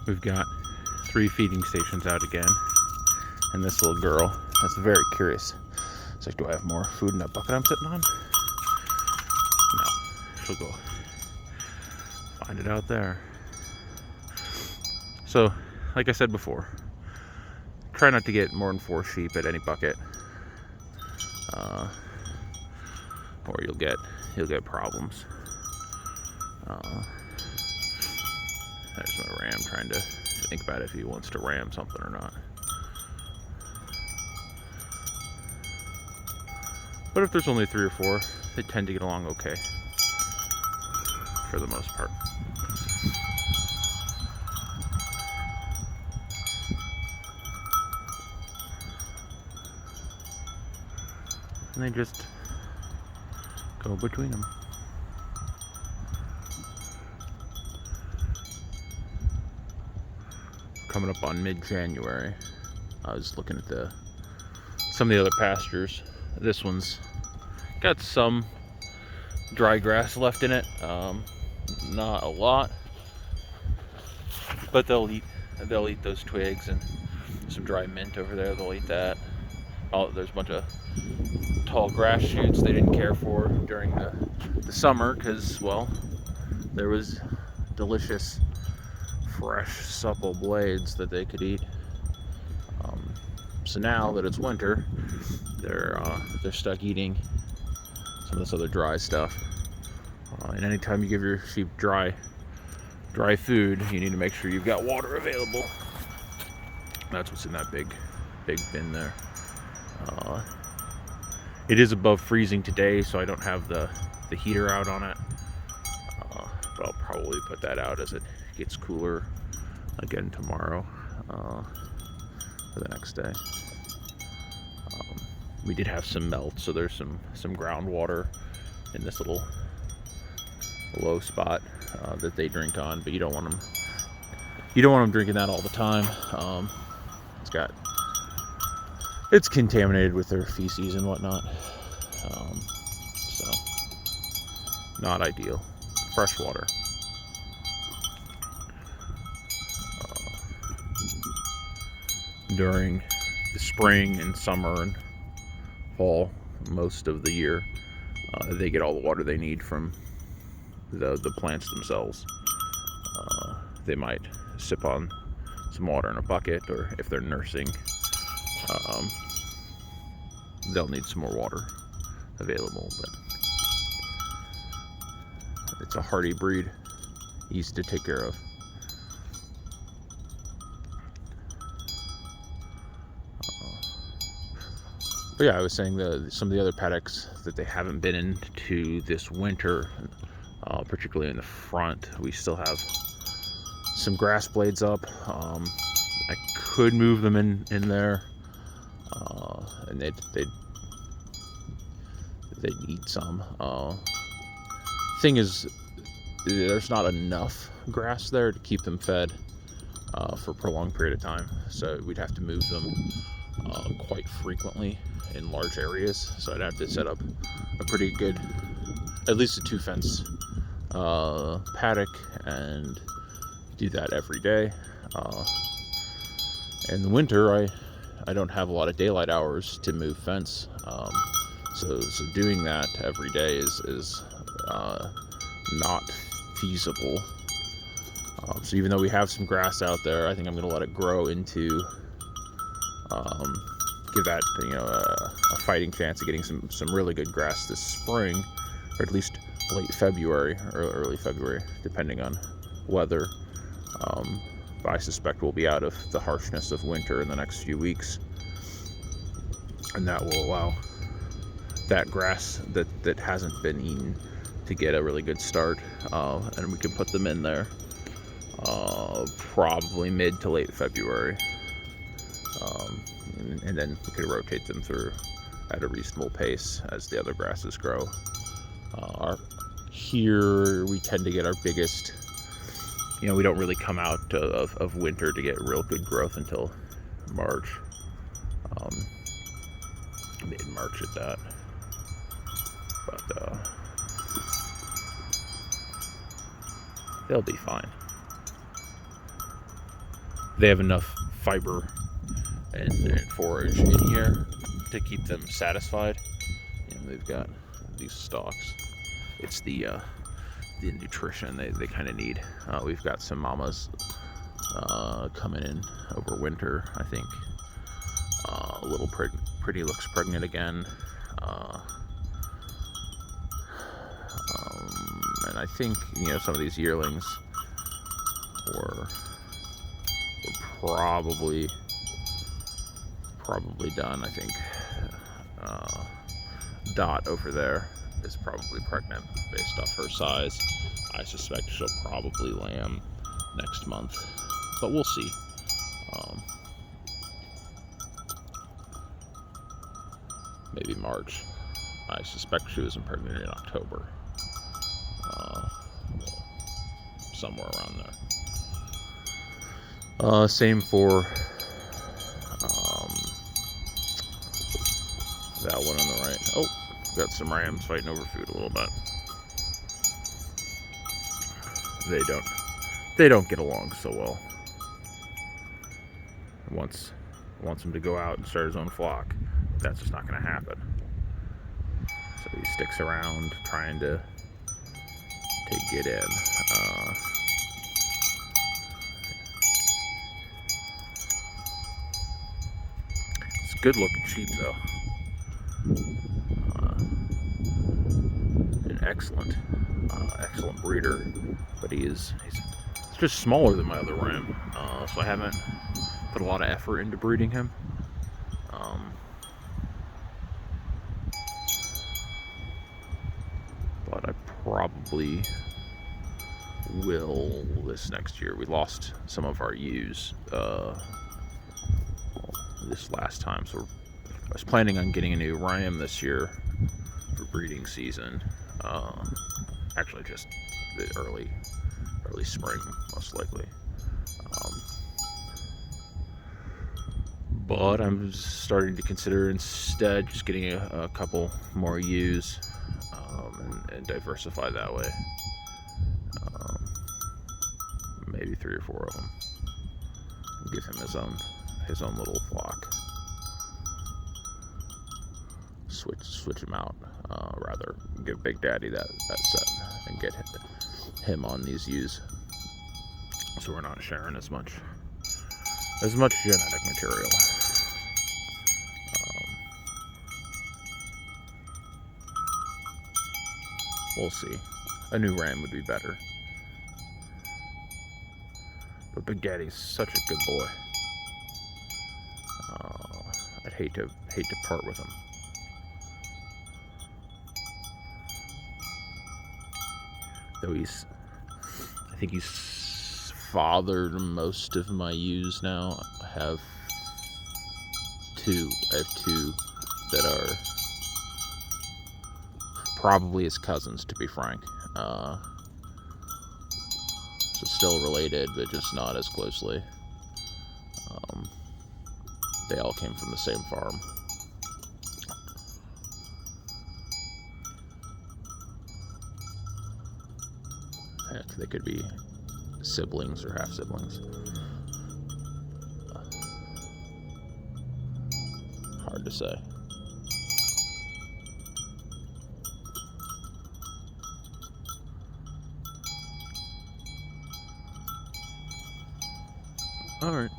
We've got 3 feeding stations out again, and this little girl that's very curious. It's like, do I have more food in that bucket I'm sitting on? No. She'll go find it out there. So, like I said before, try not to get more than 4 sheep at any bucket, or you'll get problems. There's my ram trying to think about if he wants to ram something or not. But if there's only 3 or 4, they tend to get along okay for the most part. And they just go between them. Coming up on mid-January, I was looking at some of the other pastures. This one's got some dry grass left in it, not a lot, but they'll eat those twigs, and some dry mint over there. They'll eat that. Oh, there's a bunch of tall grass shoots they didn't care for during the summer because, well, there was delicious, fresh, supple blades that they could eat. So now that it's winter, they're stuck eating some of this other dry stuff. And anytime you give your sheep dry food, you need to make sure you've got water available. That's what's in that big bin there. It is above freezing today, so I don't have the heater out on it. But I'll probably put that out as it gets cooler again tomorrow, for the next day. We did have some melt, so there's some groundwater in this little low spot that they drink on, but you don't want them drinking that all the time. It's contaminated with their feces and whatnot, so not ideal. Fresh water. During the spring and summer and fall, most of the year, they get all the water they need from the plants themselves. They might sip on some water in a bucket, or if they're nursing, they'll need some more water available. But it's a hardy breed, easy to take care of. But yeah, I was saying some of the other paddocks that they haven't been into this winter, particularly in the front, we still have some grass blades up. I could move them in there, and they'd eat some. Thing is, there's not enough grass there to keep them fed for a prolonged period of time, so we'd have to move them quite frequently in large areas. So I'd have to set up a pretty good, at least a 2-fence paddock, and do that every day. In the winter, I don't have a lot of daylight hours to move fence, so doing that every day is not feasible. So even though we have some grass out there, I think I'm going to let it grow into, give that a fighting chance of getting some really good grass this spring, or at least late February or early February, depending on weather. But I suspect we'll be out of the harshness of winter in the next few weeks, and that will allow that grass that hasn't been eaten to get a really good start, and we can put them in there probably mid to late February, and then we could rotate them through at a reasonable pace as the other grasses grow. Here we tend to get our biggest, we don't really come out of winter to get real good growth until March, mid-March at that. But they'll be fine. they have enough fiber and forage in here to keep them satisfied. They've got these stalks. It's the nutrition they kind of need. We've got some mamas coming in over winter, I think. A little pretty looks pregnant again. And I think, some of these yearlings were probably done. I think Dot over there is probably pregnant based off her size. I suspect she'll probably lamb next month, but we'll see. Maybe March. I suspect she was pregnant in October. Somewhere around there. Same for that one on the right. Oh, got some rams fighting over food a little bit. They don't get along so well. Wants him to go out and start his own flock. That's just not going to happen. So he sticks around trying to get in. It's a good looking sheep though. An excellent breeder, but he's just smaller than my other ram, so I haven't put a lot of effort into breeding him. But I probably will this next year. We lost some of our ewes this last time, so I was planning on getting a new ram this year for breeding season. Actually, just the early spring, most likely. But I'm starting to consider instead just getting a couple more ewes and diversify that way. Maybe 3 or 4 of them. Give him his own little flock. Switch him out. Rather give Big Daddy that set and get him on these ewes, so we're not sharing as much genetic material. We'll see. A new ram would be better. But Big Daddy's such a good boy. I'd hate to part with him. Though I think he's fathered most of my ewes now. I have two that are probably his cousins, to be frank. So still related, but just not as closely. They all came from the same farm. Heck, they could be siblings or half siblings. Hard to say. All right.